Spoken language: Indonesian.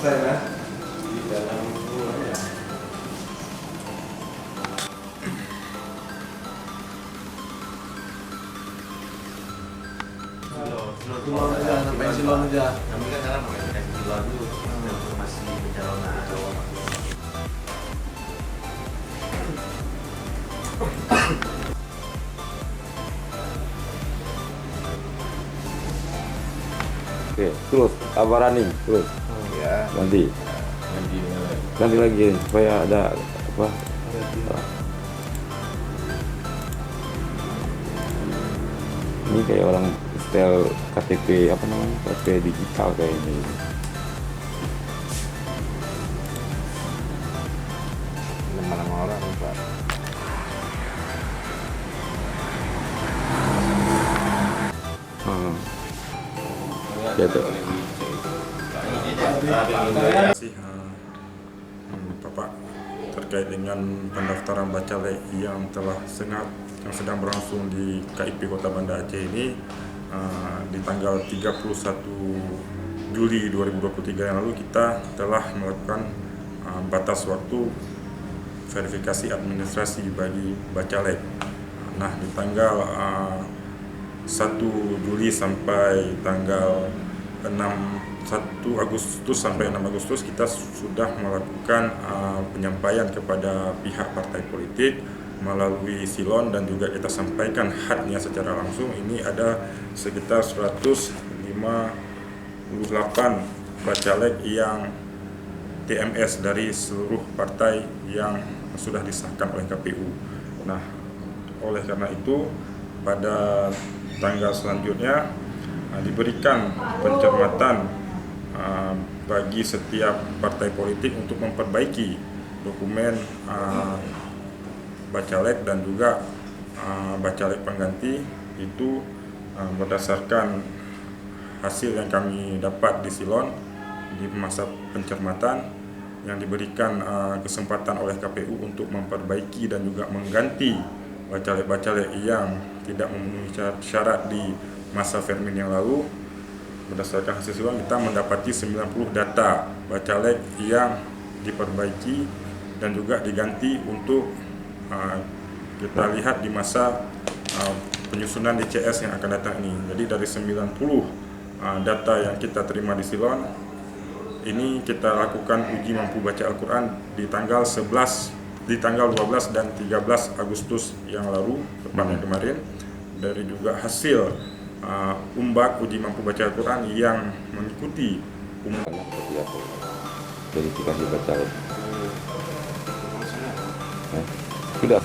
selesai kan di dalam rumah ya. Silon aja, sampai silon aja. Kami kan sekarang pakai silon dulu, informasi pencalonan cowok. Oke, terus apa running terus Ya, nanti nanti lagi supaya ada apa ini kayak orang style KTP apa namanya KTP digital kayak ini. nama-nama orang Pak. Gitu. Terima kasih Bapak terkait dengan pendaftaran bacalek yang sedang berlangsung di KIP Kota Banda Aceh ini di tanggal 31 Juli 2023 yang lalu kita telah melakukan batas waktu verifikasi administrasi bagi bacalek. Nah, di tanggal 1 Juli sampai tanggal 1 Agustus sampai 6 Agustus kita sudah melakukan penyampaian kepada pihak partai politik melalui silon dan juga kita sampaikan haknya secara langsung. Ini ada sekitar 158 bacalek yang TMS dari seluruh partai yang sudah disahkan oleh KPU. Nah, oleh karena itu pada tanggal selanjutnya diberikan pencermatan bagi setiap partai politik untuk memperbaiki dokumen bacalek dan juga bacalek pengganti itu berdasarkan hasil yang kami dapat di silon di masa pencermatan yang diberikan kesempatan oleh KPU untuk memperbaiki dan juga mengganti bacalek-bacalek yang tidak memenuhi syarat di masa Fermin yang lalu. Berdasarkan hasil silon kita mendapati 90 data bacalek yang diperbaiki dan juga diganti untuk kita lihat di masa penyusunan DCS yang akan datang ini. Jadi dari 90 data yang kita terima di silon ini kita lakukan uji mampu baca Al-Quran di tanggal 12 dan 13 Agustus yang lalu, tepatnya kemarin. Dari juga hasil umbak uji mampu baca Al-Quran yang mengikuti verifikasi bacalek. Sudah.